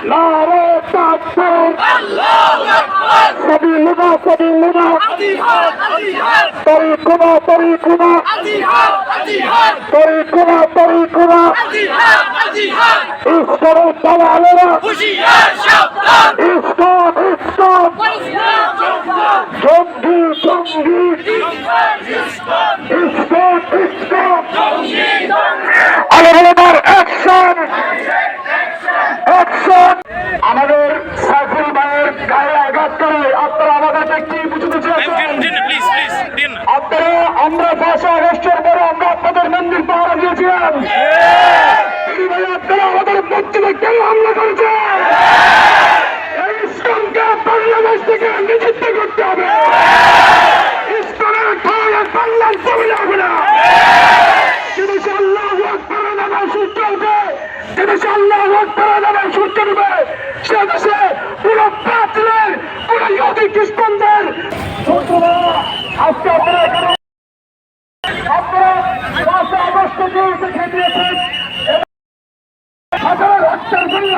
নারে তাকবীর আল্লাহু আকবার সাবিলুনা সাবিলুনা জিহাদ জিহাদ তরিকুনা তরিকুনা জিহাদ জিহাদ তরিকুনা তরিকুনা জিহাদ জিহাদ ইসলাম দালালেরা হুশিয়ার সাবধান ইসলাম ইসলাম জঙ্গি জঙ্গি ইসলাম ইসলাম ইসলাম ইসলাম জঙ্গি জঙ্গি আলাদার অ্যাকশন অ্যাকশন আমাদের সাইফুল ভাইয়ের গায়ে আঘাত করে আপনারা আমাদেরকে কি বুঝতে চাচ্ছেন আপনারা আমরা 5 আগস্টের পরে আমরা আপনাদের মন্দির পাহারা দিয়েছিলাম আপনারা আমাদের মসজিদে কেন হামলা করেছেন এই ইসলামকে বাংলাদেশ থেকে নিষিদ্ধ করতে হবে ইসলামের ঠায় বাংলার জমি লাগবে না তিনি আল্লাহু আকবার নামে সূর্য উঠে তিনি আল্লাহু আকবার নামে সূর্য উঠবে সে দেশে পুরো বাতিলের পুরো ইহুদি খ্রিস্টানদের আজকে আপনারা এখানে আপনারা 5 আগস্ট দেখে দিয়েছেন হাজার রক্তের জন্য